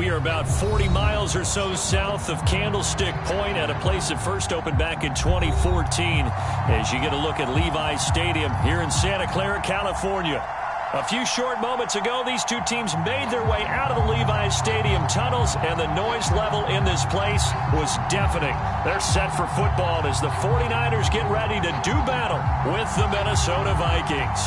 We are about 40 miles or so south of Candlestick Point at a place that first opened back in 2014 as you get a look at Levi's Stadium here in Santa Clara, California. A few short moments ago, these two teams made their way out of the Levi's Stadium tunnels, and the noise level in this place was deafening. They're set for football as the 49ers get ready to do battle with the Minnesota Vikings.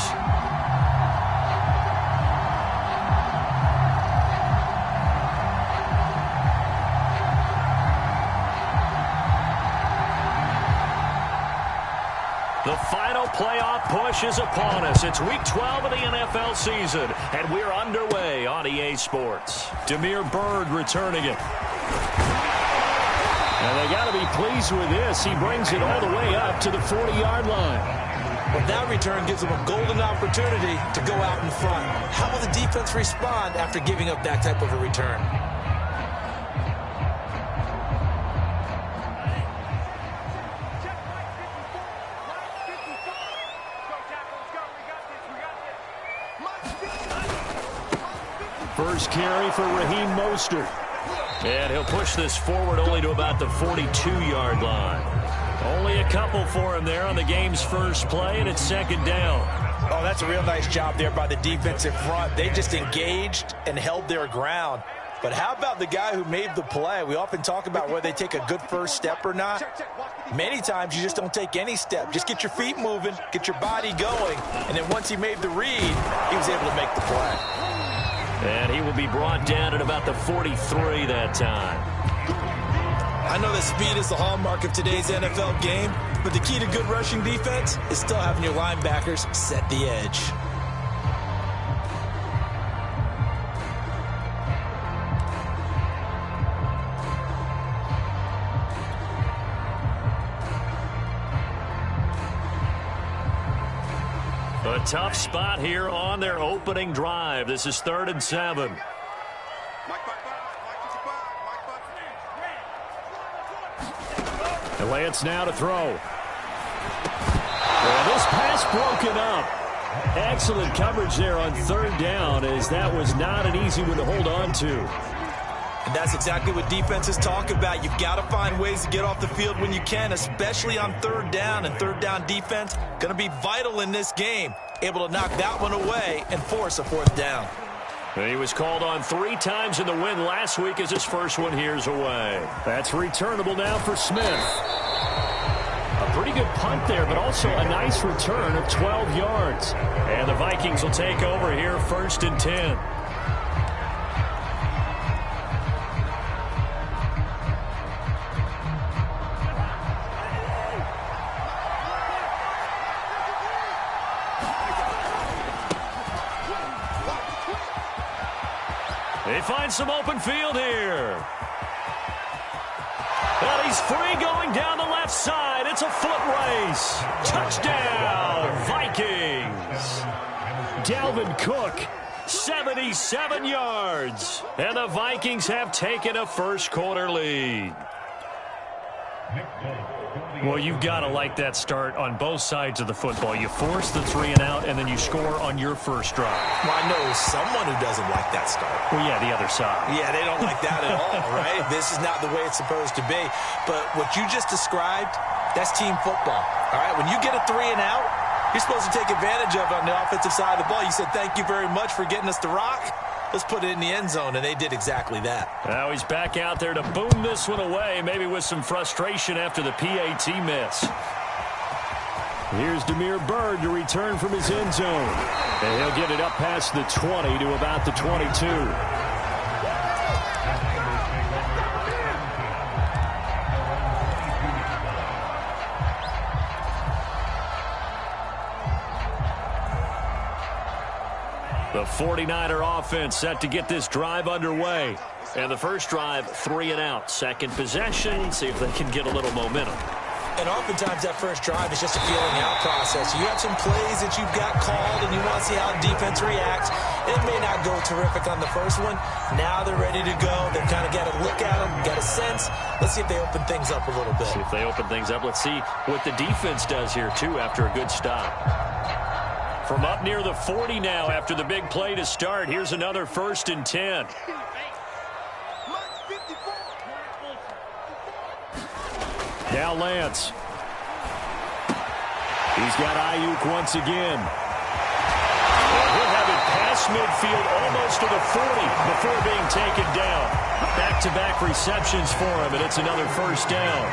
The final playoff push is upon us. It's Week 12 of the NFL season, and we're underway on EA Sports. Damiere Byrd returning it. And they got to be pleased with this. He brings it all the way up to the 40-yard line. Well, that return gives them a golden opportunity to go out in front. How will the defense respond after giving up that type of a return? First carry for Raheem Mostert. And he'll push this forward only to about the 42-yard line. Only a couple for him there on the game's first play, and it's second down. Oh, that's a real nice job there by the defensive front. They just engaged and held their ground. But how about the guy who made the play? We often talk about whether they take a good first step or not. Many times you just don't take any step. Just get your feet moving, get your body going, and then once he made the read, he was able to make the play. And he will be brought down at about the 43 that time. I know that speed is the hallmark of today's NFL game, but the key to good rushing defense is still having your linebackers set the edge. A tough spot here on their opening drive. This is 3rd and 7. And Lance now to throw. Well, this pass broken up. Excellent coverage there on 3rd down, as that was not an easy one to hold on to. And that's exactly what defenses talk about. You've got to find ways to get off the field when you can, especially on 3rd down. And 3rd down defense going to be vital in this game. Able to knock that one away and force a 4th down. And he was called on 3 times in the win last week as his first one here's away. That's returnable now for Smith. A pretty good punt there, but also a nice return of 12 yards. And the Vikings will take over here 1st and 10. They find some open field here. And he's free going down the left side. It's a foot race. Touchdown, Vikings. Dalvin Cook, 77 yards. And the Vikings have taken a first-quarter lead. Well, you've got to like that start on both sides of the football. You force the 3 and out, and then you score on your first drive. Well, I know someone who doesn't like that start. Well, yeah, the other side. Yeah, they don't like that at all, right? This is not the way it's supposed to be. But what you just described, that's team football, all right? When you get a 3 and out, you're supposed to take advantage of it on the offensive side of the ball. You said, thank you very much for getting us the rock. Let's put it in the end zone, and they did exactly that. Now he's back out there to boom this one away, maybe with some frustration after the PAT miss. Here's Damiere Byrd to return from his end zone. And he'll get it up past the 20 to about the 22. The 49er offense set to get this drive underway. And the first drive, 3 and out. Second possession, see if they can get a little momentum. And oftentimes that first drive is just a feeling out process. You have some plays that you've got called and you want to see how defense reacts. It may not go terrific on the first one. Now they're ready to go. They've kind of got a look at them, got a sense. Let's see if they open things up a little bit. See if they open things up. Let's see what the defense does here, too, after a good stop. From up near the 40 now after the big play to start, here's another 1st and 10. Now Lance. He's got Ayuk once again. He'll have it past midfield almost to the 40 before being taken down. Back-to-back receptions for him, and it's another first down.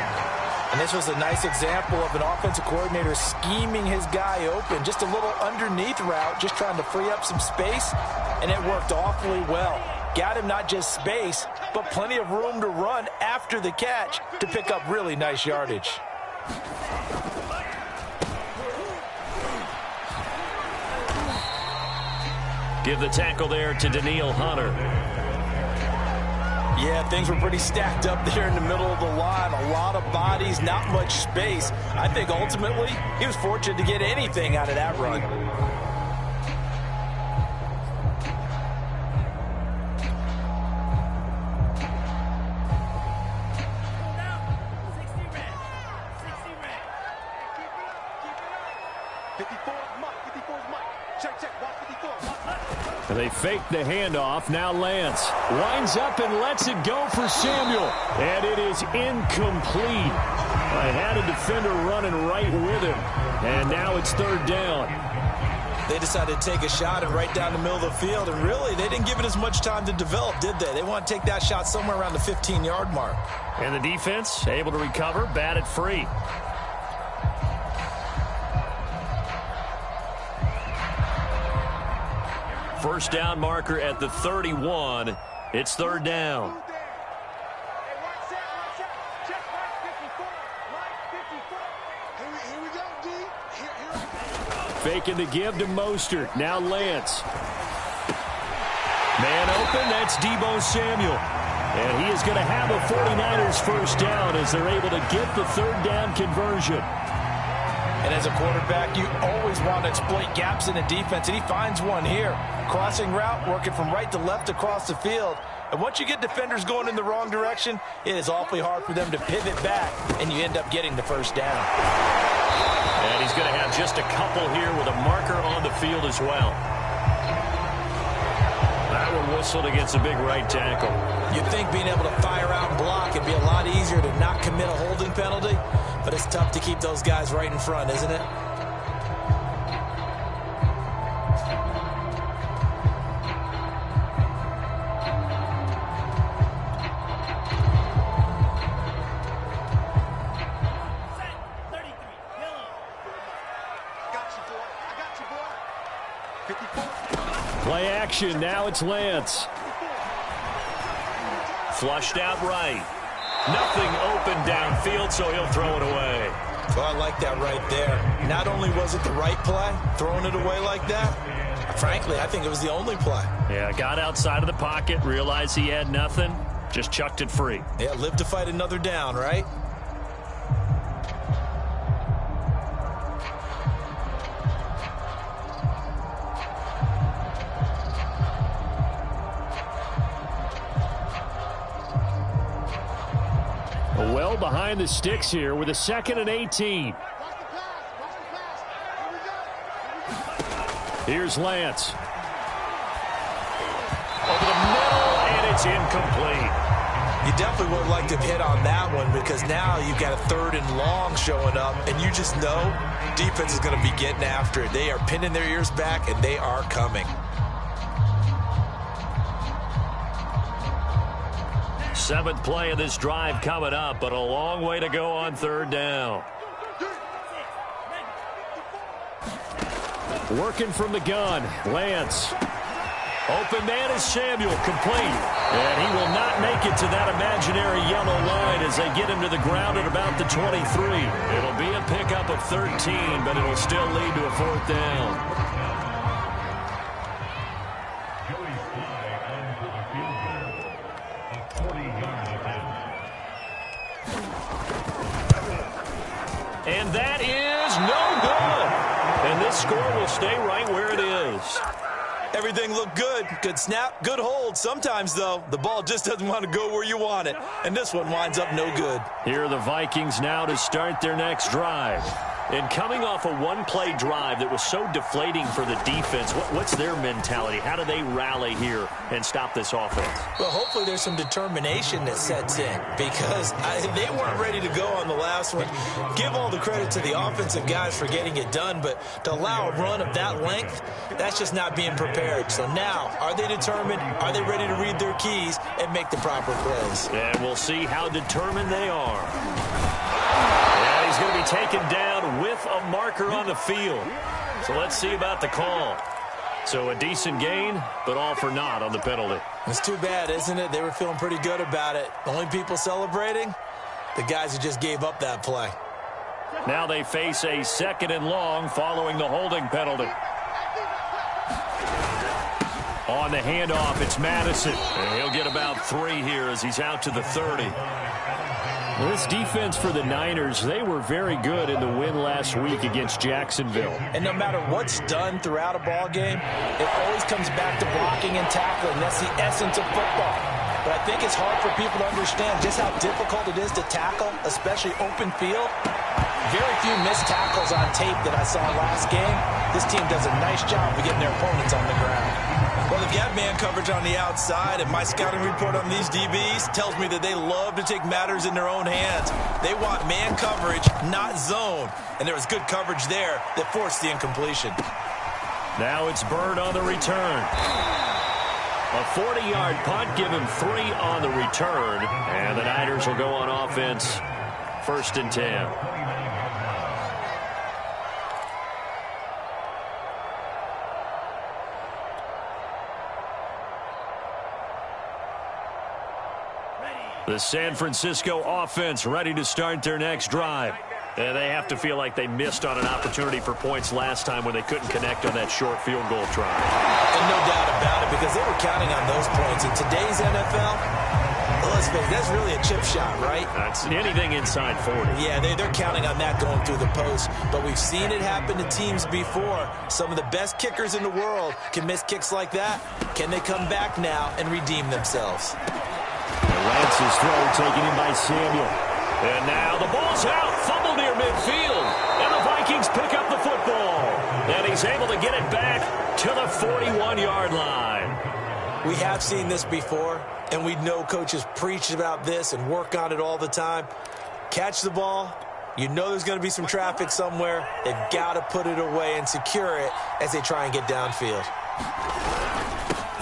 And this was a nice example of an offensive coordinator scheming his guy open. Just a little underneath route, just trying to free up some space, and it worked awfully well. Got him not just space, but plenty of room to run after the catch to pick up really nice yardage. Give the tackle there to Danielle Hunter. Yeah, things were pretty stacked up there in the middle of the line. A lot of bodies, not much space. I think ultimately he was fortunate to get anything out of that run. And they fake the handoff. Now Lance winds up and lets it go for Samuel. And it is incomplete. I had a defender running right with him. And now it's third down. They decided to take a shot and right down the middle of the field. And really, they didn't give it as much time to develop, did they? They want to take that shot somewhere around the 15-yard mark. And the defense able to recover, bat it free. First down marker at the 31. It's third down. Faking the give to Mostert. Now Lance. Man open. That's Deebo Samuel. And he is going to have a 49ers first down as they're able to get the third down conversion. And as a quarterback, you always want to exploit gaps in the defense, and he finds one here. Crossing route, working from right to left across the field. And once you get defenders going in the wrong direction, it is awfully hard for them to pivot back, and you end up getting the first down. And he's going to have just a couple here with a marker on the field as well. That one whistled against a big right tackle. You'd think being able to fire out and block would be a lot easier to not commit a holding penalty, but it's tough to keep those guys right in front, isn't it? Play action. Now it's Lance. Flushed out right. Nothing open downfield, so he'll throw it away. Well, I like that right there. Not only was it the right play, throwing it away like that, frankly, I think it was the only play. Yeah, got outside of the pocket, realized he had nothing, just chucked it free. Yeah, live to fight another down, right? Well behind the sticks here with a 2nd and 18. Here's Lance. Over the middle, and it's incomplete. You definitely would like to hit on that one because now you've got a 3rd and long showing up, and you just know defense is going to be getting after it. They are pinning their ears back, and they are coming. 7th play of this drive coming up, but a long way to go on 3rd down. Working from the gun, Lance. Open man is Samuel, complete. And he will not make it to that imaginary yellow line as they get him to the ground at about the 23. It'll be a pickup of 13, but it'll still lead to a 4th down. And that is no good. And this score will stay right where it is. Everything looked good. Good snap, good hold. Sometimes, though, the ball just doesn't want to go where you want it. And this one winds up no good. Here are the Vikings now to start their next drive. And coming off a one-play drive that was so deflating for the defense, what's their mentality? How do they rally here and stop this offense? Well, hopefully there's some determination that sets in because they weren't ready to go on the last one. Give all the credit to the offensive guys for getting it done, but to allow a run of that length, that's just not being prepared. So now, are they determined? Are they ready to read their keys and make the proper plays? And we'll see how determined they are. And he's going to be taken down with a marker on the field. So let's see about the call. So a decent gain, but all for naught on the penalty. It's too bad, isn't it? They were feeling pretty good about it. The only people celebrating, the guys who just gave up that play. Now they face a 2nd and long following the holding penalty. On the handoff, it's Madison. And he'll get about 3 here as he's out to the 30. Well, this defense for the Niners, they were very good in the win last week against Jacksonville. And no matter what's done throughout a ball game, it always comes back to blocking and tackling. That's the essence of football. But I think it's hard for people to understand just how difficult it is to tackle, especially open field. Very few missed tackles on tape that I saw last game. This team does a nice job of getting their opponents on the ground. Well, they've got man coverage on the outside, and my scouting report on these DBs tells me that they love to take matters in their own hands. They want man coverage, not zone. And there was good coverage there that forced the incompletion. Now it's Bird on the return. A 40-yard punt, give him 3 on the return. And the Niners will go on offense, 1st and 10. The San Francisco offense ready to start their next drive. And they have to feel like they missed on an opportunity for points last time when they couldn't connect on that short field goal try. And no doubt about it, because they were counting on those points. In today's NFL, well, let's face it, that's really a chip shot, right? That's anything inside 40. Yeah, they're counting on that going through the post. But we've seen it happen to teams before. Some of the best kickers in the world can miss kicks like that. Can they come back now and redeem themselves? Lance's throw taken in by Samuel. And now the ball's out. Fumble near midfield. And the Vikings pick up the football. And he's able to get it back to the 41-yard line. We have seen this before, and we know coaches preach about this and work on it all the time. Catch the ball. You know there's going to be some traffic somewhere. They've got to put it away and secure it as they try and get downfield.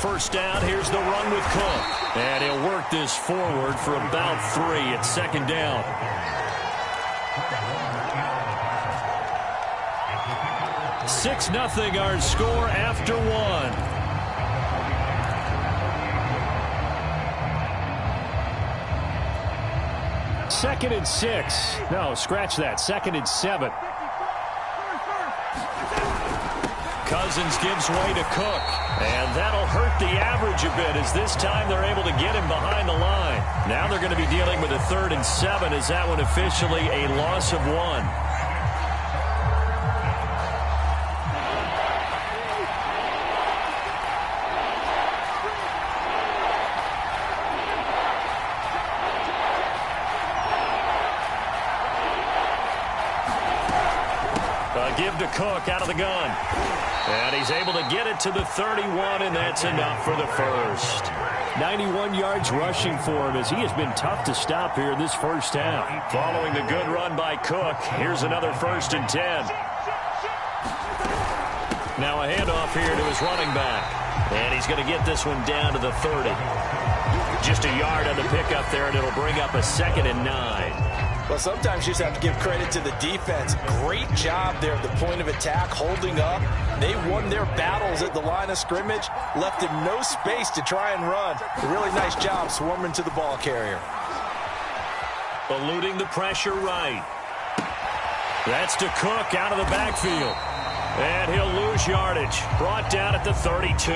First down, here's the run with Cook. And he'll work this forward for about 3 at 2nd down. Six nothing our score after 1. Second and 6. No, scratch that. 2nd and 7. Cousins gives way to Cook. And that'll hurt the average a bit as this time they're able to get him behind the line. Now they're going to be dealing with a 3rd and 7 as that one officially a loss of 1. Give to Cook out of the gun. And he's able to get it to the 31, and that's enough for the first. 91 yards rushing for him as he has been tough to stop here in this first half. Following the good run by Cook, here's another 1st and 10. Now a handoff here to his running back. And he's going to get this one down to the 30. Just a yard on the pickup there, and it'll bring up a 2nd and 9. Well, sometimes you just have to give credit to the defense. Great job there at the point of attack, holding up. They won their battles at the line of scrimmage, left him no space to try and run. A really nice job swarming to the ball carrier. Eluding the pressure right. That's to Cook out of the backfield. And he'll lose yardage. Brought down at the 32.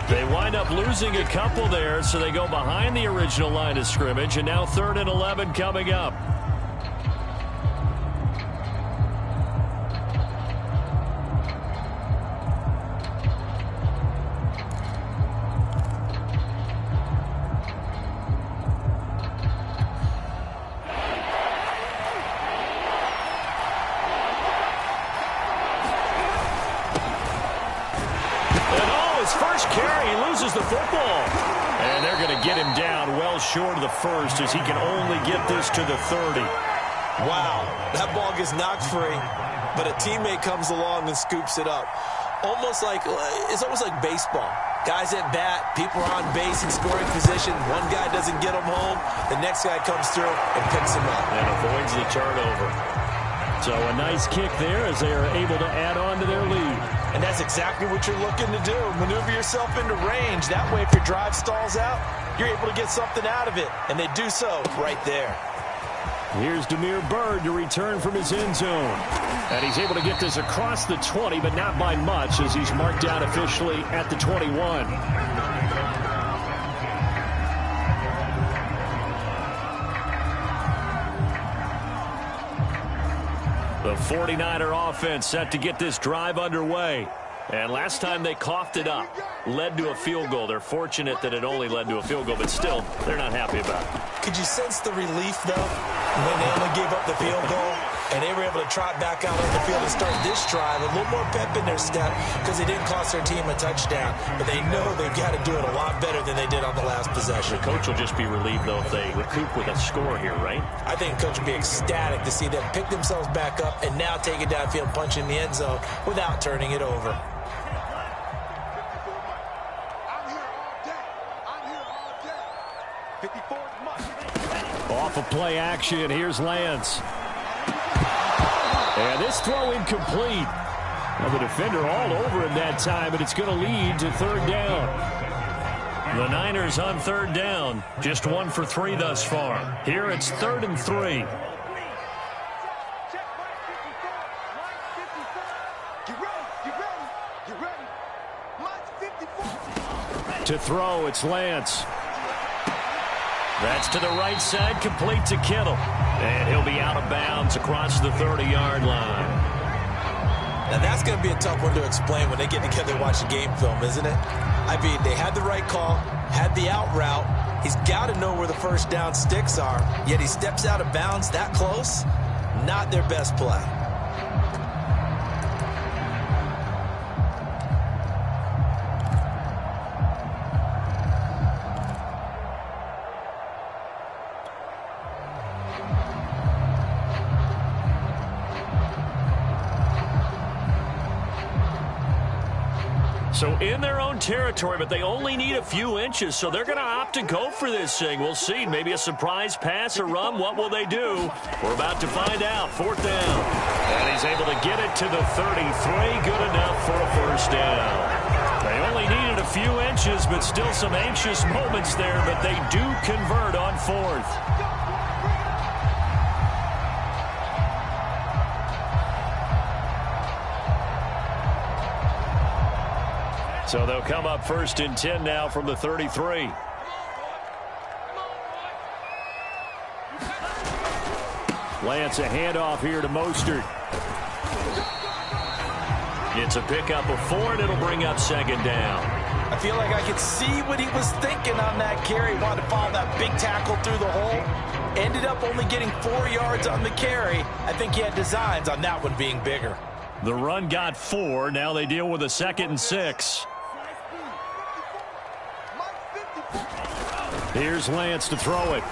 They wind up losing a couple there, so they go behind the original line of scrimmage, and now 3rd and 11 coming up. football. And they're going to get him down well short of the first as he can only get this to the 30. Wow, that ball gets knocked free, but a teammate comes along and scoops it up. It's almost like baseball. Guys at bat, people are on base in scoring position. One guy doesn't get him home. The next guy comes through and picks him up. And avoids the turnover. So a nice kick there as they are able to add on to their lead. And that's exactly what you're looking to do. Maneuver yourself into range. That way, if your drive stalls out, you're able to get something out of it. And they do so right there. Here's Demir Bird to return from his end zone. And he's able to get this across the 20, but not by much as he's marked down officially at the 21. The 49er offense set to get this drive underway. And last time they coughed it up, led to a field goal. They're fortunate that it only led to a field goal, but still, they're not happy about it. Could you sense the relief, though, when they only gave up the field goal and they were able to trot back out on the field and start this drive? A little more pep in their step because they didn't cost their team a touchdown, but they know they've got to do it a lot better than they did on the last possession. The coach will just be relieved, though, if they recoup with a score here, right? I think the coach will be ecstatic to see them pick themselves back up and now take it downfield, punch in the end zone without turning it over. Off of play action, here's Lance. And this throw incomplete. Well, the defender all over him that time, but it's going to lead to third down. The Niners on third down, just 1 for 3 thus far. Here it's 3rd and 3. To throw, it's Lance. That's to the right side, complete to Kittle. And he'll be out of bounds across the 30-yard line. Now, that's going to be a tough one to explain when they get together and watch the game film, isn't it? I mean, they had the right call, had the out route. He's got to know where the first down sticks are, yet he steps out of bounds that close. Not their best play. So in their own territory, but they only need a few inches, so they're going to opt to go for this thing. We'll see. Maybe a surprise pass or run. What will they do? We're about to find out. 4th down. And he's able to get it to the 33. Good enough for a first down. They only needed a few inches, but still some anxious moments there, but they do convert on 4th. So they'll come up 1st and 10 now from the 33. Lance, a handoff here to Mostert. It's a pickup of 4, and it'll bring up 2nd down. I feel like I could see what he was thinking on that carry. Wanted to follow that big tackle through the hole. Ended up only getting 4 yards on the carry. I think he had designs on that one being bigger. The run got 4. Now they deal with a 2nd and 6. Here's Lance to throw it.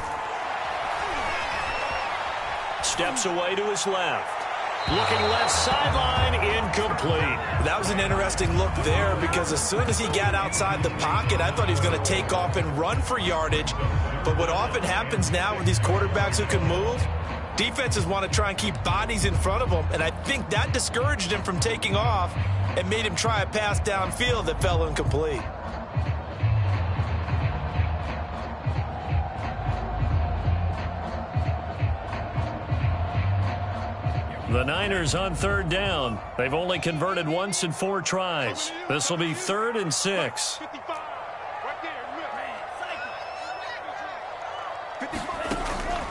Steps away to his left. Looking left sideline, incomplete. That was an interesting look there because as soon as he got outside the pocket, I thought he was going to take off and run for yardage. But what often happens now with these quarterbacks who can move, defenses want to try and keep bodies in front of them, and I think that discouraged him from taking off and made him try a pass downfield that fell incomplete. The Niners on 3rd down. They've only converted once in 4 tries. This will be 3rd and 6.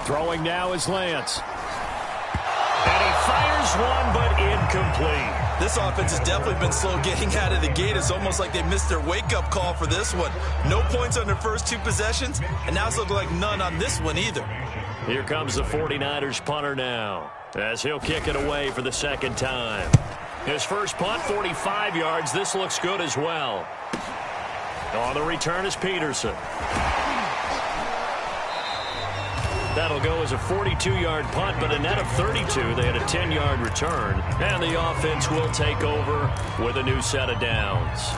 Throwing now is Lance. And he fires one, but incomplete. This offense has definitely been slow getting out of the gate. It's almost like they missed their wake-up call for this one. No points on their first 2 possessions, and now it's looking like none on this one either. Here comes the 49ers punter now, as he'll kick it away for the 2nd time. His first punt, 45 yards. This looks good as well. On the return is Peterson. That'll go as a 42-yard punt, but a net of 32. They had a 10-yard return, and the offense will take over with a new set of downs.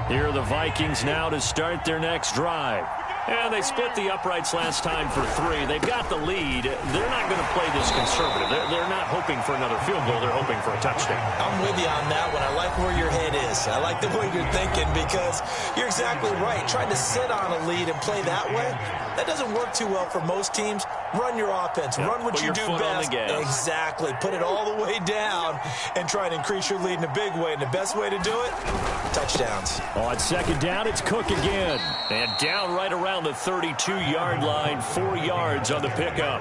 Here are the Vikings now to start their next drive. And they split the uprights last time for 3. They've got the lead. They're not going to play this conservative. They're not hoping for another field goal. They're hoping for a touchdown. I'm with you on that one. I like where your head is. I like the way you're thinking because you're exactly right. Trying to sit on a lead and play that way, that doesn't work too well for most teams. Run your offense. Run what you do best. Exactly. Put it all the way down and try to increase your lead in a big way. And the best way to do it, touchdowns. On second down, it's Cook again. And down right around the 32-yard line, 4 yards on the pickup.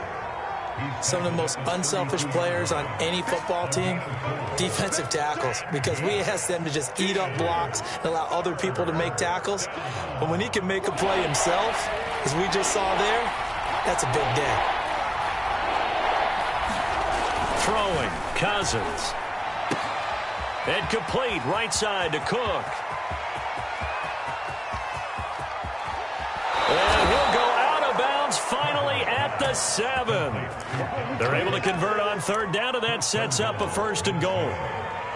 Some of the most unselfish players on any football team, defensive tackles, because we ask them to just eat up blocks and allow other people to make tackles. But when he can make a play himself, as we just saw there, that's a big day. Throwing, Cousins. And complete, right side to Cook. And he'll go out of bounds finally at the 7. They're able to convert on third down, and that sets up a 1st and goal.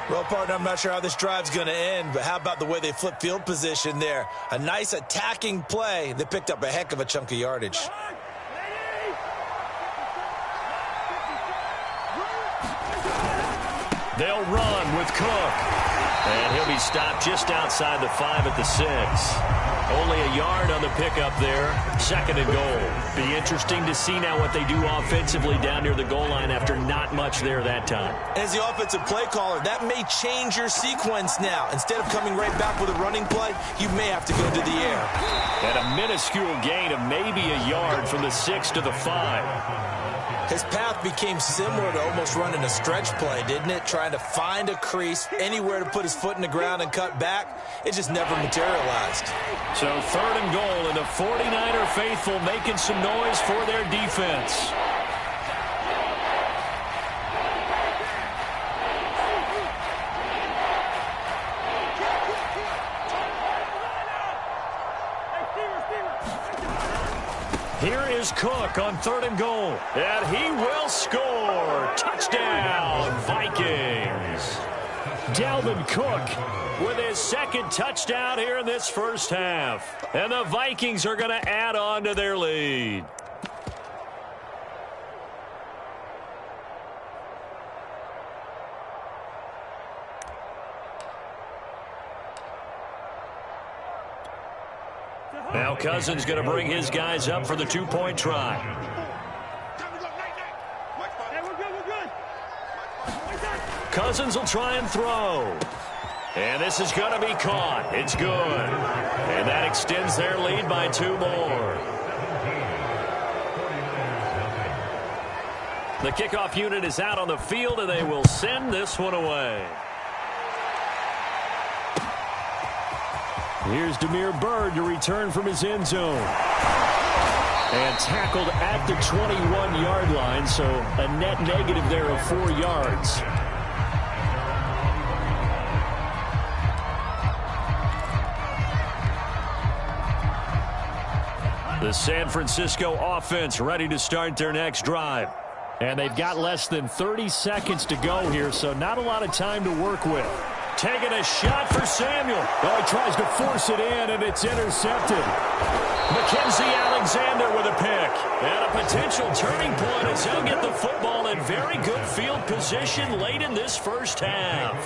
Well, partner, I'm not sure how this drive's going to end, but how about the way they flip field position there? A nice attacking play. They picked up a heck of a chunk of yardage. They'll run with Cook. And he'll be stopped just outside the 5 at the 6. Only a yard on the pickup there. 2nd and goal. Be interesting to see now what they do offensively down near the goal line after not much there that time. As the offensive play caller, that may change your sequence now. Instead of coming right back with a running play, you may have to go to the air. And a minuscule gain of maybe a yard from the 6 to the 5. His path became similar to almost running a stretch play, didn't it? Trying to find a crease, anywhere to put his foot in the ground and cut back. It just never materialized. So 3rd and goal, and the 49er faithful making some noise for their defense. Here is Cook on 3rd and goal. And he will score. Touchdown, Vikings. Dalvin Cook with his 2nd touchdown here in this first half. And the Vikings are going to add on to their lead. Now Cousins going to bring his guys up for the 2-point try. Cousins will try and throw. And this is going to be caught. It's good. And that extends their lead by 2 more. The kickoff unit is out on the field, and they will send this one away. Here's Damiere Byrd to return from his end zone. And tackled at the 21-yard line, so a net negative there of 4 yards. The San Francisco offense ready to start their next drive. And they've got less than 30 seconds to go here, so not a lot of time to work with. Taking a shot for Samuel. Oh, he tries to force it in, and it's intercepted. Mackenzie Alexander with a pick. And a potential turning point as he'll get the football in very good field position late in this first half.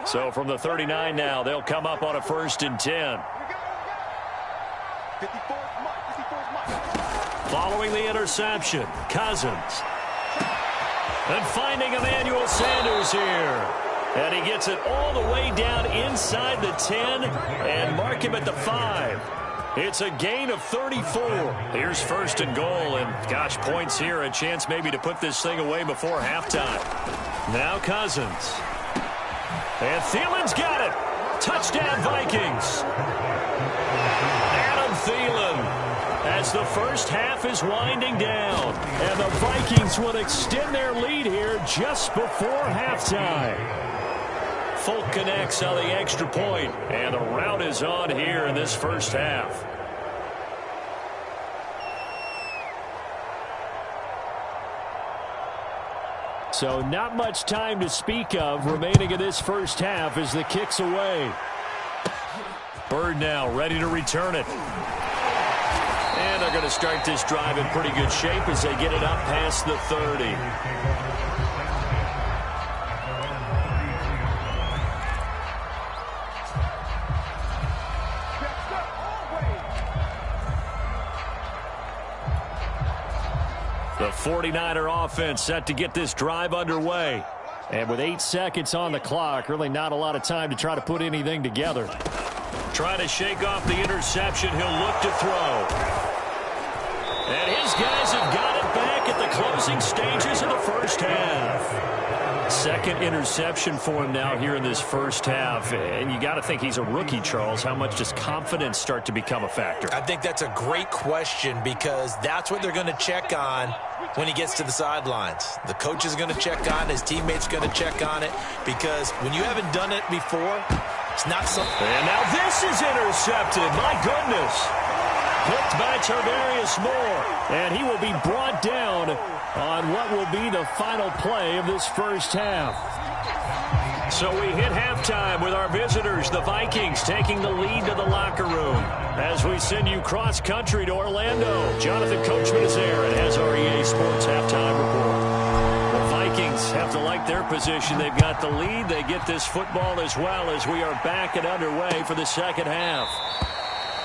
So from the 39 now, they'll come up on a 1st and 10. Following the interception, Cousins. And finding Emmanuel Sanders here. And he gets it all the way down inside the 10 and mark him at the 5. It's a gain of 34. Here's 1st and goal, and gosh, points here, a chance maybe to put this thing away before halftime. Now Cousins. And Thielen's got it. Touchdown, Vikings. Adam Thielen, as the first half is winding down. And the Vikings will extend their lead here just before halftime. Folk connects on the extra point, and the rout is on here in this first half. So not much time to speak of remaining in this first half as the kick's away. Bird now ready to return it. And they're going to start this drive in pretty good shape as they get it up past the 30. The 49er offense set to get this drive underway. And with 8 seconds on the clock, really not a lot of time to try to put anything together. Trying to shake off the interception, he'll look to throw. And his guys have got it back at the closing stages of the first half. Second interception for him now here in this first half. And you got to think he's a rookie, Charles. How much does confidence start to become a factor? I think that's a great question because that's what they're going to check on when he gets to the sidelines. The coach is going to check on it. His teammates going to check on it because when you haven't done it before, it's not something. And now this is intercepted. My goodness. Picked by Tarvarius Moore. And he will be brought down on what will be the final play of this first half. So we hit halftime with our visitors, the Vikings, taking the lead to the locker room. As we send you cross-country to Orlando, Jonathan Coachman is there and has our EA Sports halftime report. The Vikings have to like their position. They've got the lead. They get this football as well as we are back and underway for the second half.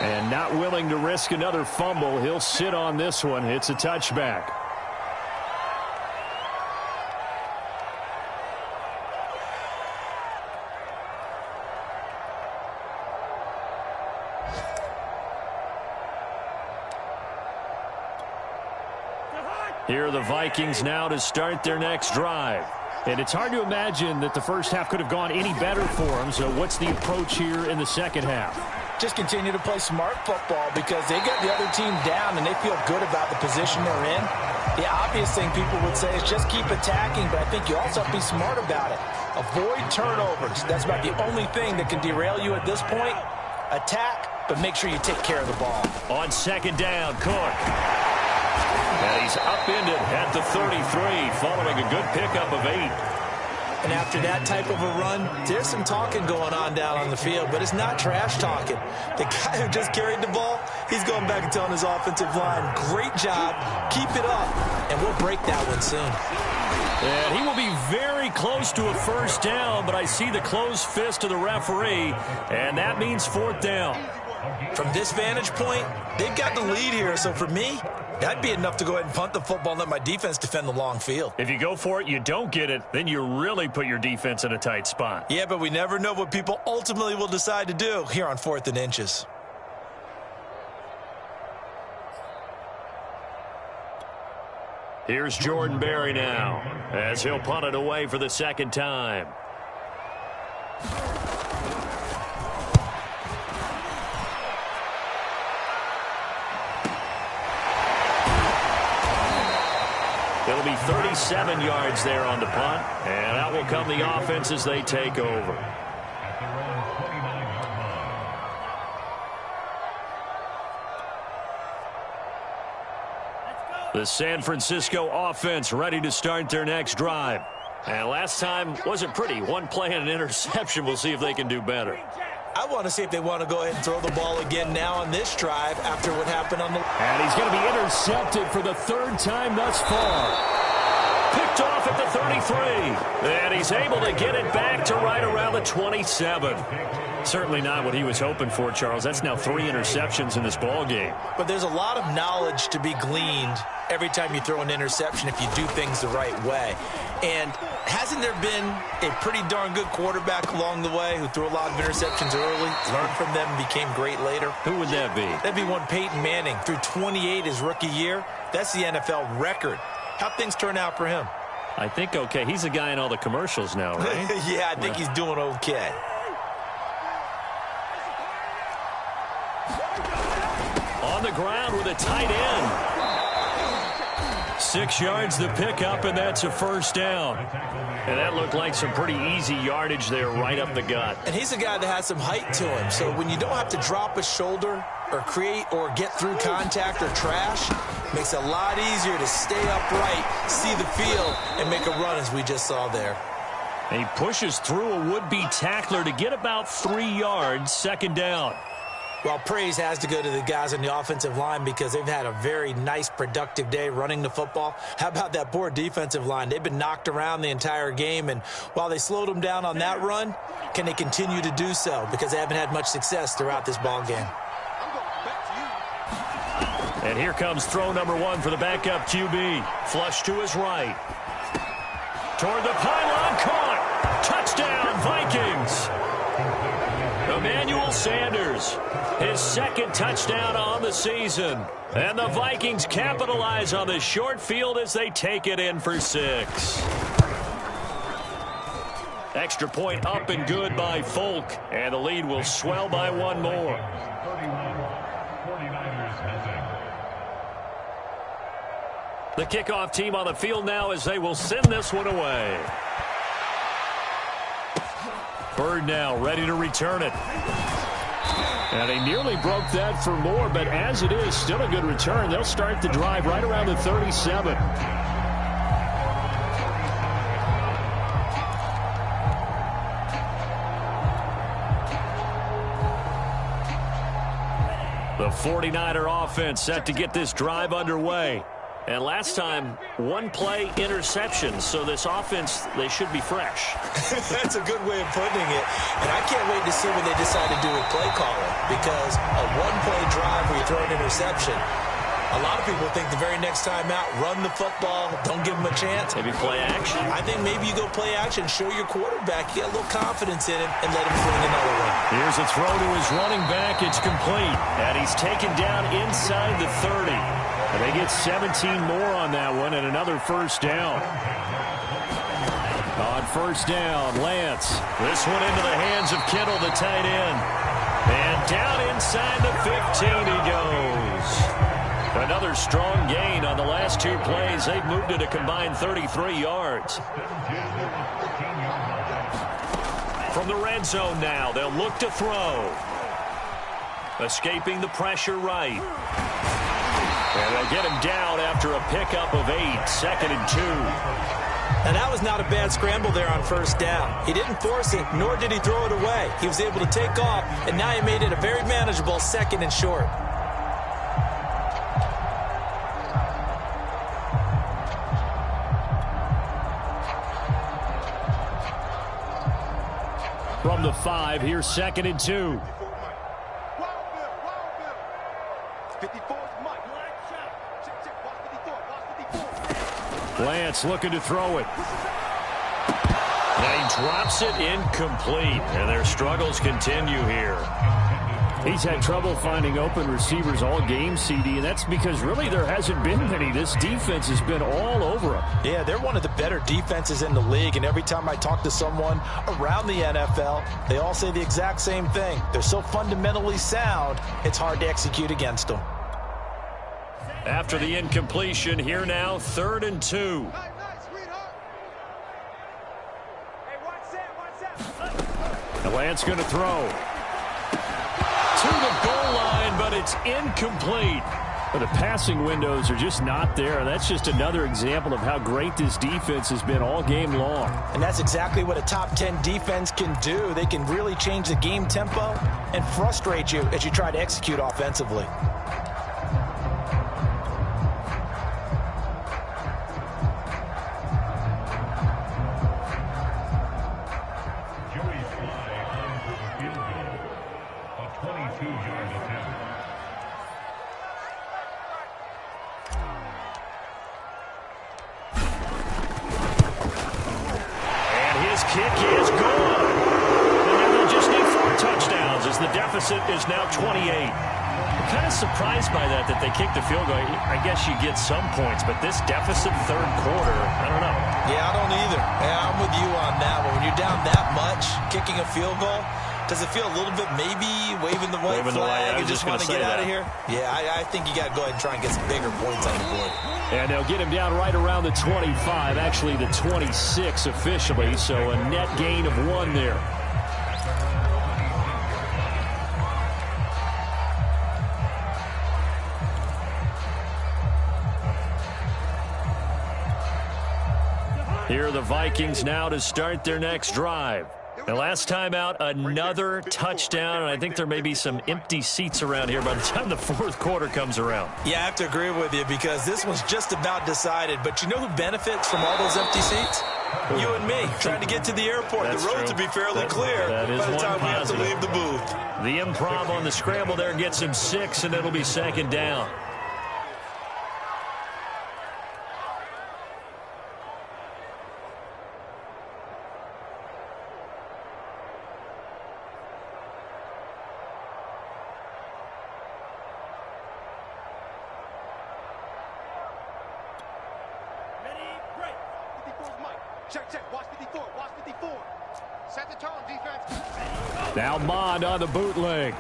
And not willing to risk another fumble. He'll sit on this one. It's a touchback. Here are the Vikings now to start their next drive. And it's hard to imagine that the first half could have gone any better for them. So what's the approach here in the second half? Just continue to play smart football because they got the other team down and they feel good about the position they're in. The obvious thing people would say is just keep attacking, but I think you also have to be smart about it. Avoid turnovers. That's about the only thing that can derail you at this point. Attack, but make sure you take care of the ball. On second down, Cook. And he's upended at the 33 following a good pickup of 8. And after that type of a run, there's some talking going on down on the field, but it's not trash talking. The guy who just carried the ball, he's going back and telling his offensive line, great job, keep it up, and we'll break that one soon. And he will be very close to a first down, but I see the closed fist of the referee, and that means fourth down. From this vantage point, they've got the lead here, so for me, that'd be enough to go ahead and punt the football and let my defense defend the long field. If you go for it, you don't get it, then you really put your defense in a tight spot. Yeah, but we never know what people ultimately will decide to do here on 4th and inches. Here's Jordan Berry now as he'll punt it away for the second time. It'll be 37 yards there on the punt, and out will come the offense as they take over. The San Francisco offense ready to start their next drive. And last time wasn't pretty. One play and an interception. We'll see if they can do better. I want to see if they want to go ahead and throw the ball again now on this drive after what happened on the... And he's going to be intercepted for the third time thus far. Picked off at the 33. And he's able to get it back to right around the 27. Certainly not what he was hoping for, Charles. That's now 3 interceptions in this ball game. But there's a lot of knowledge to be gleaned every time you throw an interception if you do things the right way. And hasn't there been a pretty darn good quarterback along the way who threw a lot of interceptions early, learned from them, and became great later? Who would that be? That'd be one Peyton Manning. Threw 28 his rookie year. That's the NFL record. How'd things turn out for him? I think okay. He's a guy in all the commercials now, right? Yeah, I think he's doing okay. the ground with a tight end. 6 yards the pickup, and that's a first down. And that looked like some pretty easy yardage there right up the gut. And he's a guy that has some height to him. So when you don't have to drop a shoulder or create or get through contact or trash, it makes it a lot easier to stay upright, see the field, and make a run as we just saw there. He pushes through a would-be tackler to get about 3 yards, second down. Well, praise has to go to the guys on the offensive line because they've had a very nice, productive day running the football. How about that poor defensive line? They've been knocked around the entire game, and while they slowed them down on that run, can they continue to do so? Because they haven't had much success throughout this ball game. And here comes throw number 1 for the backup QB. Flush to his right. Toward the pylon, caught. Touchdown, Vikings. Emmanuel Sanders, his second touchdown on the season. And the Vikings capitalize on this short field as they take it in for 6. Extra point up and good by Folk. And the lead will swell by 1 more. The kickoff team on the field now as they will send this one away. Bird now ready to return it. And he nearly broke that for more, but as it is, still a good return. They'll start the drive right around the 37. The 49er offense set to get this drive underway. And last time, 1-play interception. So this offense, they should be fresh. That's a good way of putting it. And I can't wait to see what they decide to do with play calling. Because a 1-play drive where you throw an interception, a lot of people think the very next time out, run the football, don't give them a chance. Maybe play action. I think maybe you go play action, show your quarterback, you get a little confidence in him, and let him fling another one. Here's a throw to his running back. It's complete. And he's taken down inside the 30. And they get 17 more on that one and another first down. On first down, Lance. This one into the hands of Kittle, the tight end. And down inside the 15 he goes. Another strong gain on the last 2 plays. They've moved it a combined 33 yards. From the red zone now, they'll look to throw. Escaping the pressure right. And they'll get him down after a pickup of 8, 2nd and 2. And that was not a bad scramble there on first down. He didn't force it, nor did he throw it away. He was able to take off, and now he made it a very manageable 2nd and short. From the 5, here's 2nd and 2. Lance looking to throw it. And he drops it incomplete. And their struggles continue here. He's had trouble finding open receivers all game, CD, and that's because really there hasn't been many. This defense has been all over him. Yeah, they're one of the better defenses in the league, and every time I talk to someone around the NFL, they all say the exact same thing. They're so fundamentally sound, it's hard to execute against them. After the incompletion, here now, 3rd and 2. And Lance going to throw. To the goal line, but it's incomplete. But the passing windows are just not there. That's just another example of how great this defense has been all game long. And that's exactly what a top 10 defense can do. They can really change the game tempo and frustrate you as you try to execute offensively. Is now 28. I'm kind of surprised by that they kicked the field goal. I guess you get some points, but this deficit 3rd quarter, I don't know. Yeah, I don't either. Yeah, I'm with you on that. But when you're down that much, kicking a field goal Does it feel a little bit maybe waving the white flag and just want to get out of here? Yeah, I think you got to go ahead and try and get some bigger points on the board. And they'll get him down right around the 25, actually the 26 officially, so a net gain of 1 there. Here are the Vikings now to start their next drive. The last time out, another touchdown, and I think there may be some empty seats around here by the time the fourth quarter comes around. Yeah, I have to agree with you because this one's just about decided. But you know who benefits from all those empty seats? You and me, trying to get to the airport. That's the road true. to be fairly clear by the time we have to leave the booth. The improv on the scramble there gets him 6, and it'll be second down. Now Mond on the bootleg.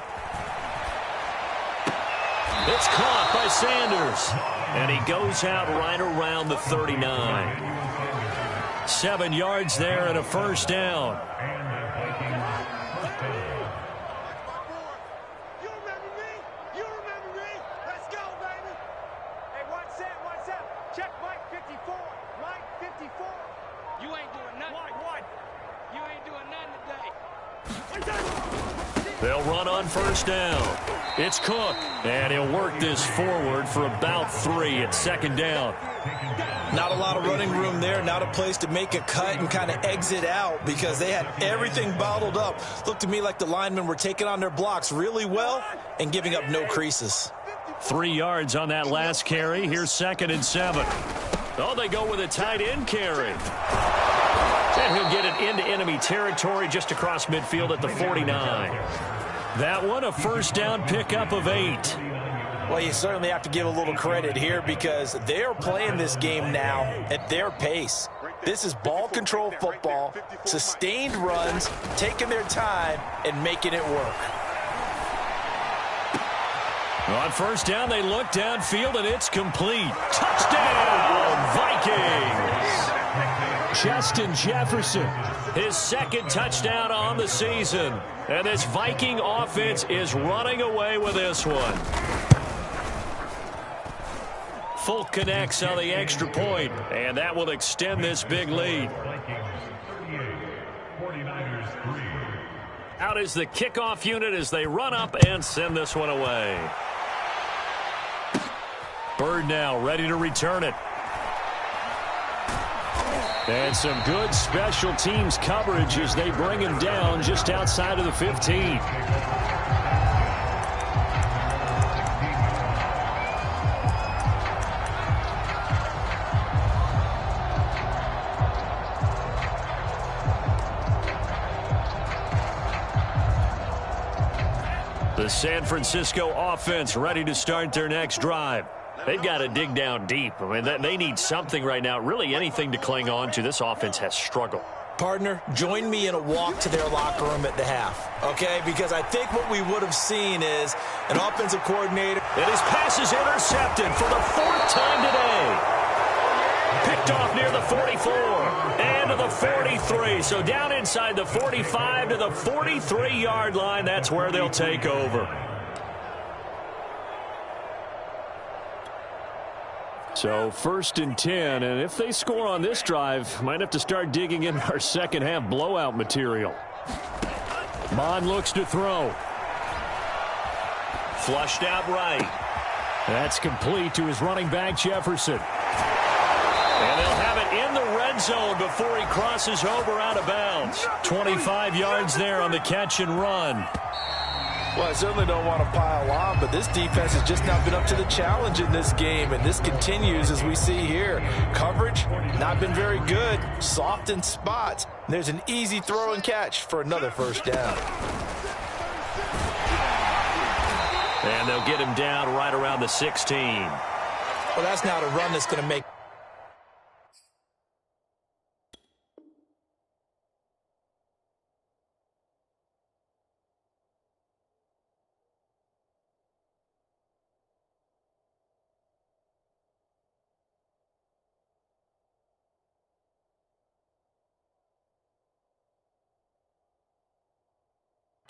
It's caught by Sanders. And he goes out right around the 39. 7 yards there and a first down. You remember me? You remember me? Let's go, baby. Hey, what's that? What's up? Check Mike 54. Mike 54. You ain't doing nothing. What? You ain't doing nothing today. They'll run on first down. It's Cook, and he'll work this forward for about 3 at second down. Not a lot of running room there, not a place to make a cut and kind of exit out because they had everything bottled up. Looked to me like the linemen were taking on their blocks really well and giving up no creases. 3 yards on that last carry. Here's 2nd and 7. Oh, they go with a tight end carry. And he'll get it into enemy territory just across midfield at the 49. That one, a first down pickup of 8. Well, you certainly have to give a little credit here because they're playing this game now at their pace. This is ball control football, sustained runs, taking their time, and making it work. On first down, they look downfield, and it's complete. Touchdown, Vikings! Justin Jefferson, his 2nd touchdown on the season. And this Viking offense is running away with this one. Folk connects on the extra point, and that will extend this big lead. Out is the kickoff unit as they run up and send this one away. Bird now ready to return it. And some good special teams coverage as they bring him down just outside of the 15. The San Francisco offense ready to start their next drive. They've got to dig down deep. I mean, they need something right now, really anything to cling on to. This offense has struggled. Partner, join me in a walk to their locker room at the half, okay? Because I think what we would have seen is an offensive coordinator. And his pass is intercepted for the 4th time today. Picked off near the 44 and to the 43. So down inside the 45 to the 43-yard line. That's where they'll take over. So 1st and 10, and if they score on this drive, might have to start digging in our second half blowout material. Mond looks to throw. Flushed out right. That's complete to his running back, Jefferson. And they'll have it in the red zone before he crosses over out of bounds. 25 yards there on the catch and run. Well, I certainly don't want to pile on, but this defense has just not been up to the challenge in this game, and this continues as we see here. Coverage, not been very good. Soft in spots. And there's an easy throw and catch for another first down. And they'll get him down right around the 16. Well, that's not a run that's going to make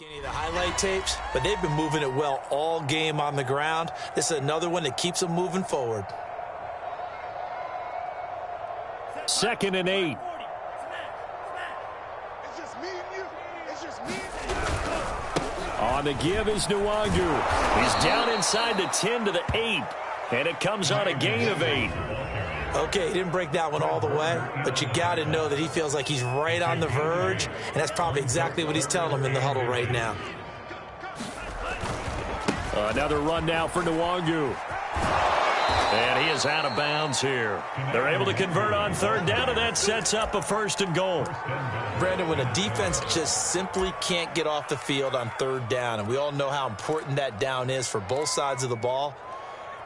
Any of the highlight tapes, but they've been moving it well all game on the ground. This is another one that keeps them moving forward. 2nd and 8. On the give is Nwangu. He's down inside the 10 to the 8, and it comes on a gain of 8. Okay, he didn't break that one all the way, but you got to know that he feels like he's right on the verge, and that's probably exactly what he's telling him in the huddle right now. Another run now for Nwangu. And he is out of bounds here. They're able to convert on 3rd down, and that sets up a 1st and goal. Brandon, when a defense just simply can't get off the field on 3rd down, and we all know how important that down is for both sides of the ball,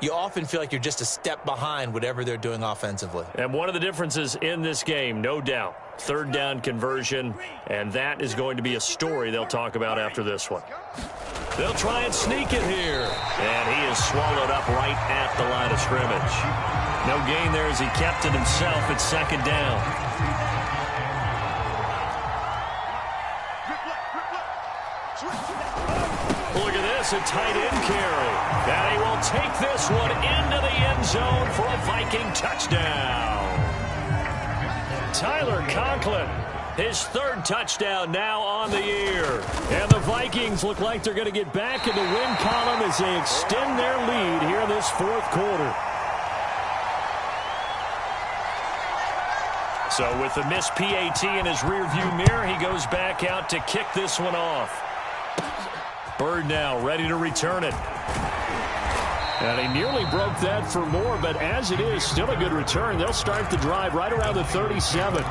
you often feel like you're just a step behind whatever they're doing offensively. And one of the differences in this game, no doubt, 3rd down conversion, and that is going to be a story they'll talk about after this one. They'll try and sneak it here, and he is swallowed up right at the line of scrimmage. No gain there as he kept it himself at 2nd down. Look at this, a tight end carry. And he will take this one into the end zone for a Viking touchdown. Tyler Conklin, his 3rd touchdown now on the year. And the Vikings look like they're going to get back in the win column as they extend their lead here in this 4th quarter. So with the missed PAT in his rearview mirror, he goes back out to kick this one off. Bird now ready to return it. And he nearly broke that for more, but as it is, still a good return. They'll start the drive right around the 37.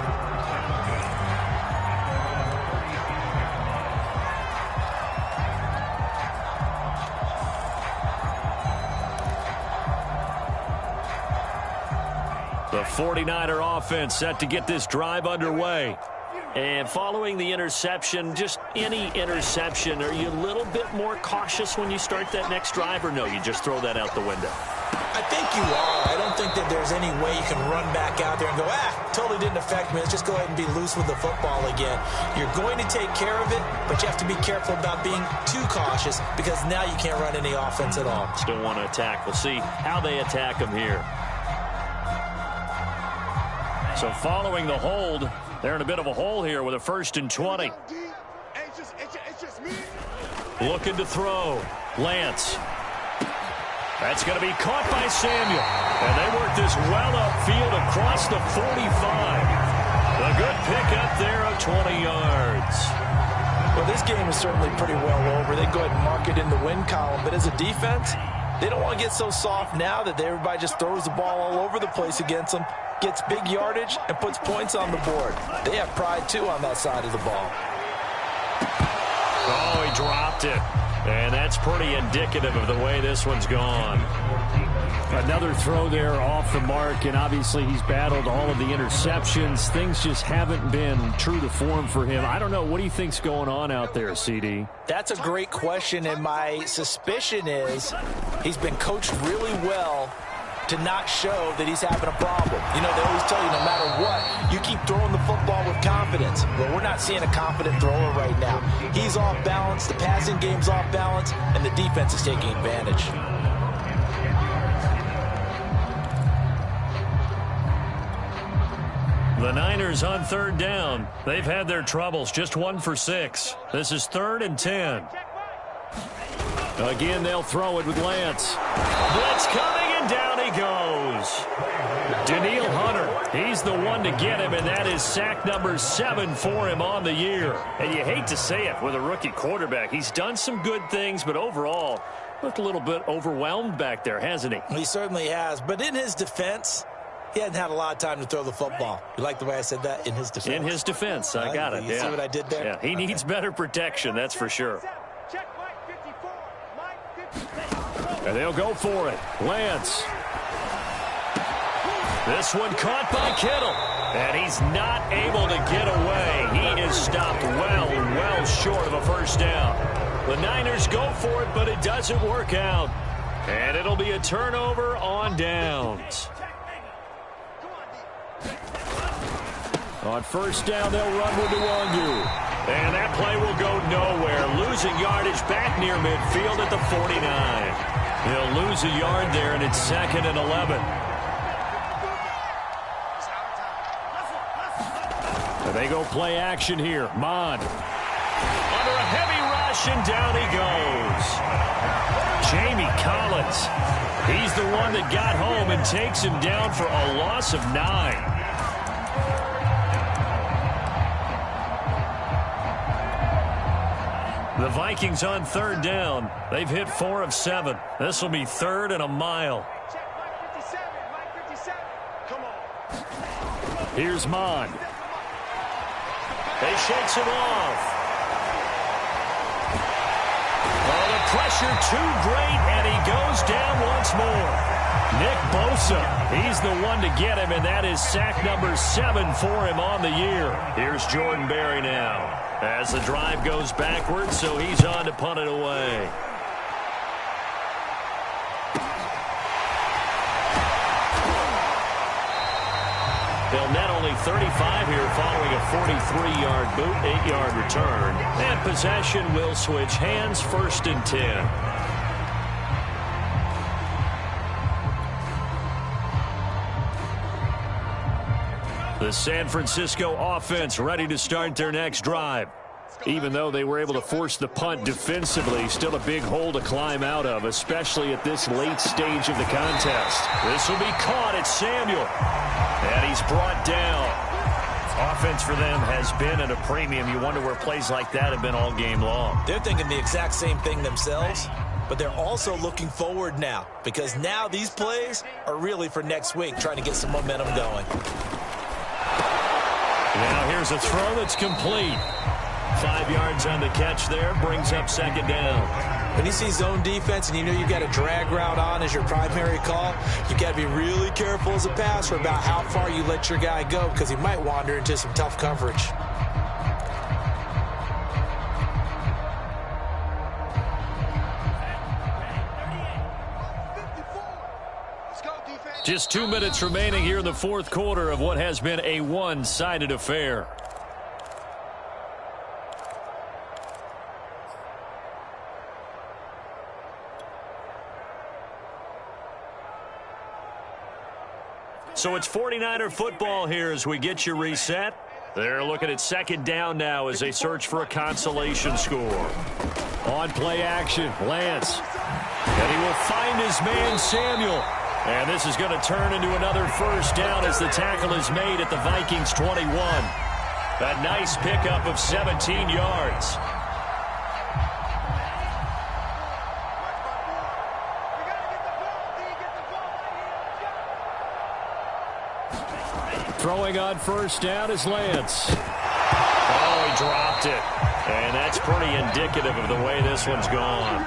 The 49er offense set to get this drive underway. And following the interception, just any interception, are you a little bit more cautious when you start that next drive, or no, you just throw that out the window? I think you are. I don't think that there's any way you can run back out there and go, totally didn't affect me. Let's just go ahead and be loose with the football again. You're going to take care of it, but you have to be careful about being too cautious because now you can't run any offense at all. Still want to attack. We'll see how they attack them here. So following the hold, they're in a bit of a hole here with a 1st and 20. Looking to throw. Lance. That's going to be caught by Samuel. And they work this well upfield across the 45. A good pickup there of 20 yards. Well, this game is certainly pretty well over. They go ahead and mark it in the win column. But as a defense, they don't want to get so soft now that everybody just throws the ball all over the place against them, gets big yardage, and puts points on the board. They have pride, too, on that side of the ball. Oh, he dropped it. And that's pretty indicative of the way this one's gone. Another throw there off the mark, and obviously he's battled all of the interceptions. Things just haven't been true to form for him. I don't know. What do you think's going on out there, CD? That's a great question, and my suspicion is he's been coached really well to not show that he's having a problem. You know, they always tell you no matter what, you keep throwing the football with confidence. Well, we're not seeing a confident thrower right now. He's off balance, the passing game's off balance, and the defense is taking advantage. The Niners on 3rd down. They've had their troubles, just 1 for 6. This is 3rd and 10. Again, they'll throw it with Lance. Blitz coming, and down he goes. Daniil Hunter, he's the one to get him, and that is sack number 7 for him on the year. And you hate to say it with a rookie quarterback. He's done some good things, but overall, looked a little bit overwhelmed back there, hasn't he? He certainly has, but in his defense, he hasn't had a lot of time to throw the football. You like the way I said that? In his defense. In his defense, I got it. You see what I did there? Yeah, he needs better protection, that's for sure. And they'll go for it. Lance. This one caught by Kittle. And he's not able to get away. He is stopped well short of a first down. The Niners go for it, but it doesn't work out. And it'll be a turnover on downs. On first down, they'll run with Nwangu. And that play will go nowhere. Losing yardage back near midfield at the 49. He'll lose a yard there, and it's 2nd and 11. And they go play action here. Mon. Under a heavy rush, and down he goes. Jamie Collins. He's the one that got home and takes him down for a loss of 9. The Vikings on 3rd down. They've hit 4 of 7. This will be 3rd and a mile. Here's Mon. They shakes him off. Oh, the pressure too great, and he goes down once more. Nick Bosa, he's the one to get him, and that is sack number 7 for him on the year. Here's Jordan Berry now. As the drive goes backwards, so he's on to punt it away. They'll net only 35 here following a 43-yard boot, 8-yard return. And possession will switch hands, 1st and 10. The San Francisco offense ready to start their next drive. Even though they were able to force the punt defensively, still a big hole to climb out of, especially at this late stage of the contest. This will be caught at Samuel. And he's brought down. Offense for them has been at a premium. You wonder where plays like that have been all game long. They're thinking the exact same thing themselves, but they're also looking forward now, because now these plays are really for next week, trying to get some momentum going. Now here's a throw that's complete. 5 yards on the catch there, brings up 2nd down. When you see zone defense and you know you've got a drag route on as your primary call, you've got to be really careful as a passer about how far you let your guy go, because he might wander into some tough coverage. Just 2 minutes remaining here in the 4th quarter of what has been a one-sided affair. So it's 49er football here as we get you reset. They're looking at 2nd down now as they search for a consolation score. On play action, Lance. And he will find his man, Samuel. And this is going to turn into another 1st down as the tackle is made at the Vikings 21. A nice pickup of 17 yards. Throwing on 1st down is Lance. Oh, he dropped it. And that's pretty indicative of the way this one's gone.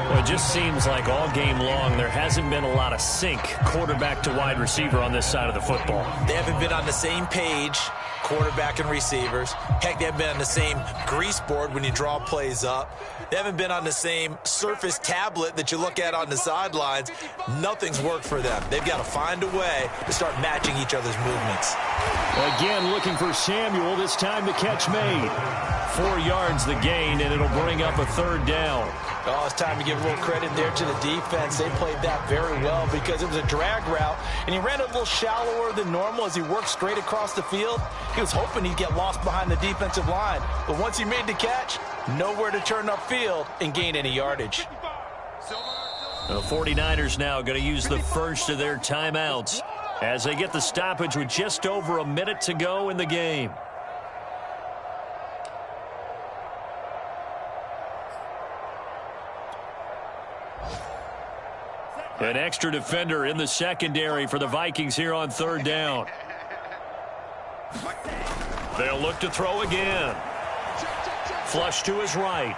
Well, it just seems like all game long there hasn't been a lot of sync quarterback to wide receiver on this side of the football. They haven't been on the same page, quarterback and receivers. Heck, they haven't been on the same grease board when you draw plays up. They haven't been on the same Surface tablet that you look at on the sidelines. Nothing's worked for them. They've got to find a way to start matching each other's movements. Again, looking for Samuel. This time the catch made. 4 yards the gain, and it'll bring up a 3rd down. Oh, it's time to give a little credit there to the defense. They played that very well because it was a drag route, and he ran a little shallower than normal as he worked straight across the field. He was hoping he'd get lost behind the defensive line, but once he made the catch, nowhere to turn upfield and gain any yardage. The 49ers now going to use the first of their timeouts as they get the stoppage with just over a minute to go in the game. An extra defender in the secondary for the Vikings here on 3rd down. They'll look to throw again. Flush to his right.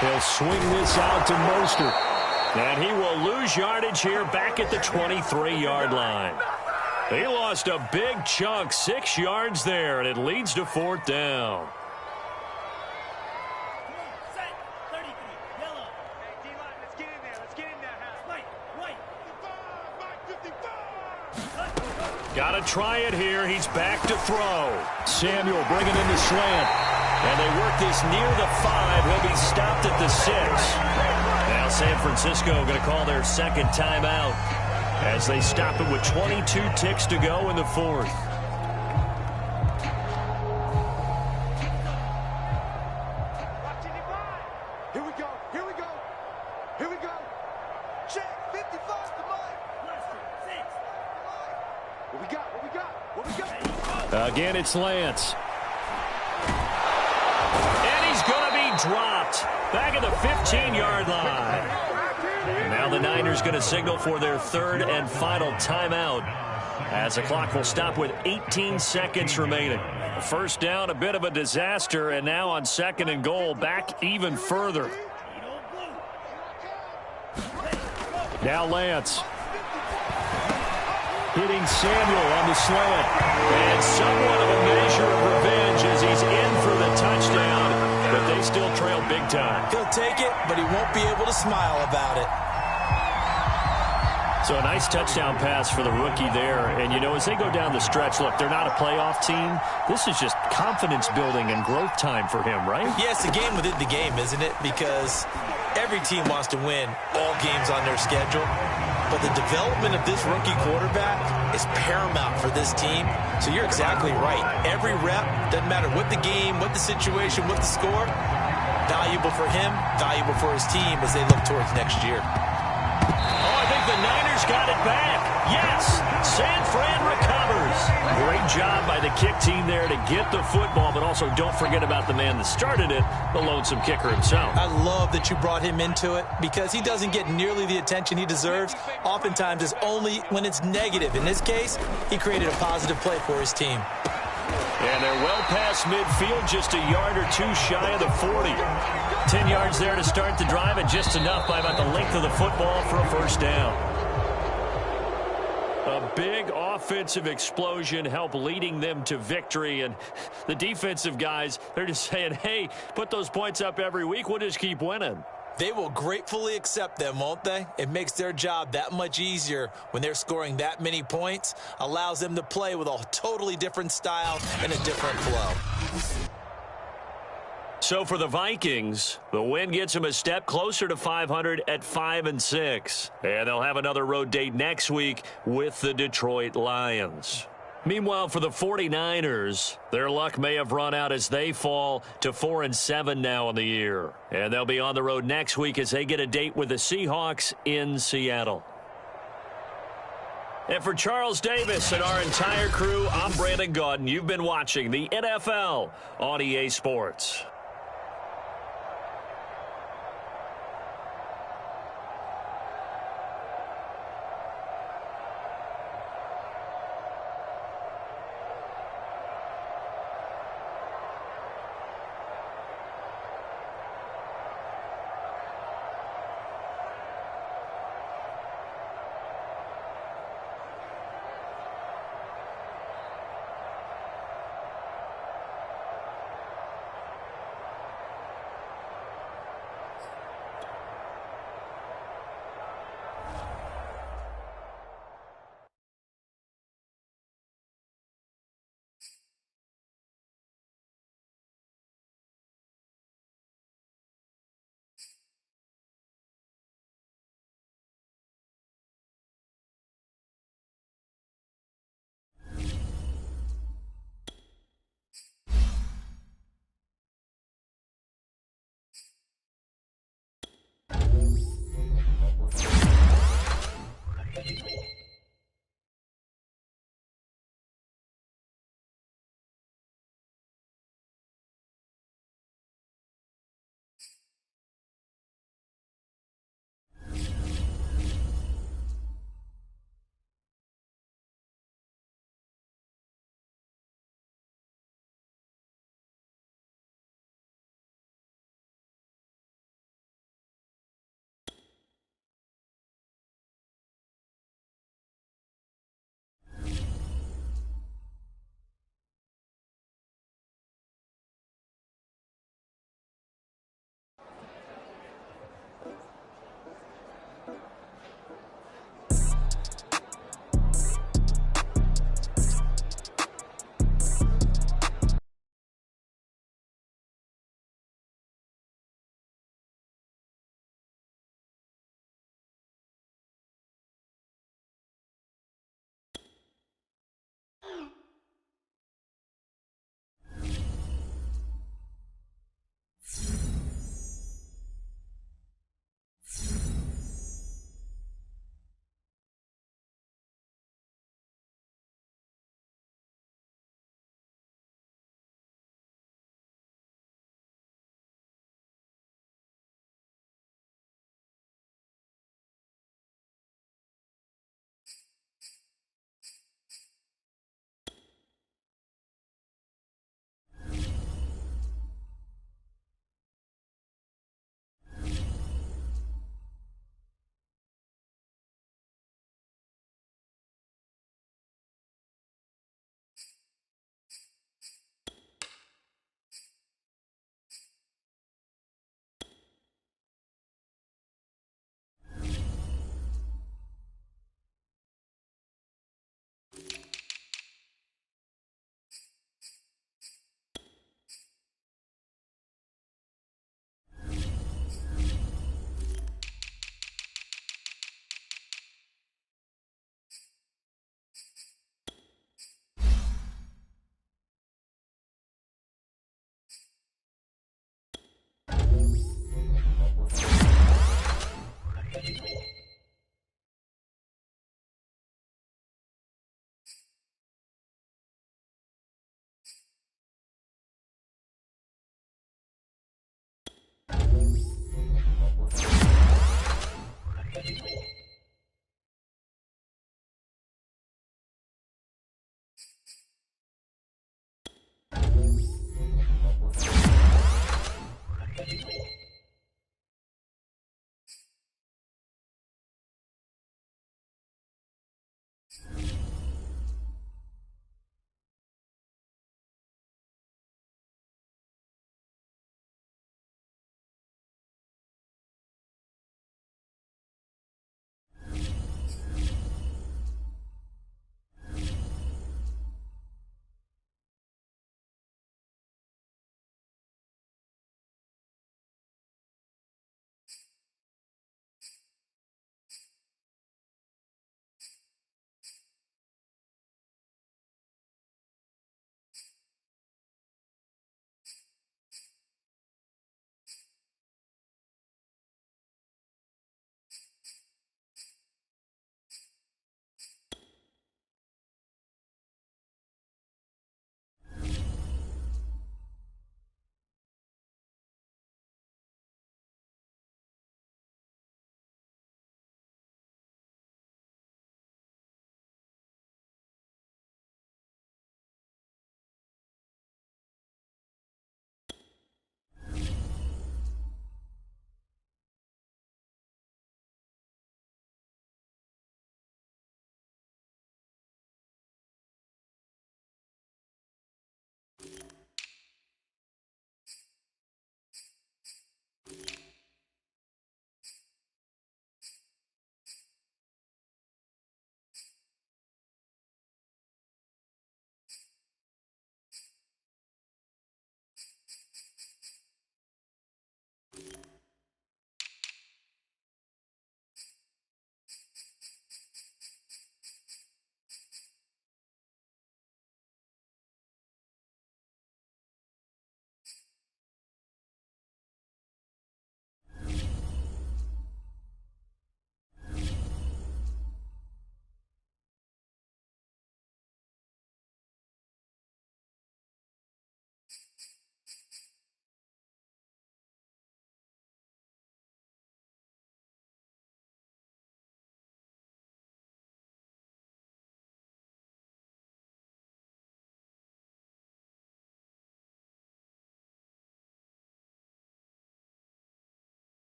He'll swing this out to Mostert. And he will lose yardage here back at the 23-yard line. He lost a big chunk, 6 yards there, and it leads to 4th down. Got to try it here. He's back to throw. Samuel bringing in the slant. And they work this near the 5. He'll be stopped at the 6. Now San Francisco going to call their second timeout as they stop it with 22 ticks to go in the 4th. Here we go. Here we go. Here we go. Check. 55 to Mike. What we got? What we got? What we got? Again, it's Lance. And he's going to be dropped back at the 15-yard line. Now the Niners going to signal for their third and final timeout as the clock will stop with 18 seconds remaining. First down, a bit of a disaster, and now on 2nd and goal, back even further. Now Lance. Hitting Samuel on the slant. And somewhat of a measure of revenge as he's in for the touchdown, but they still trail big time. He'll take it, but he won't be able to smile about it. So a nice touchdown pass for the rookie there. And, you know, as they go down the stretch, look, they're not a playoff team. This is just confidence building and growth time for him, right? Yeah, it's a game within the game, isn't it? Because every team wants to win all games on their schedule. But the development of this rookie quarterback is paramount for this team. So you're exactly right. Every rep, doesn't matter what the game, what the situation, what the score, valuable for him, valuable for his team as they look towards next year. Oh, I think the Niners got it back. Yes, San Fran recovers. Great job by the kick team there to get the football, but also don't forget about the man that started it, the lonesome kicker himself. I love that you brought him into it because he doesn't get nearly the attention he deserves. Oftentimes it's only when it's negative. In this case, he created a positive play for his team. And they're well past midfield, just a yard or two shy of the 40. 10 yards there to start the drive, and just enough by about the length of the football for a first down. A big offensive explosion helped leading them to victory, and the defensive guys, they're just saying, hey, put those points up every week, we'll just keep winning. They will gratefully accept them, won't they? It makes their job that much easier when they're scoring that many points, allows them to play with a totally different style and a different flow. So for the Vikings, the win gets them a step closer to 500 at 5-6. And they'll have another road date next week with the Detroit Lions. Meanwhile, for the 49ers, their luck may have run out as they fall to 4-7 now in the year. And they'll be on the road next week as they get a date with the Seahawks in Seattle. And for Charles Davis and our entire crew, I'm Brandon Gaudin. You've been watching the NFL on EA Sports.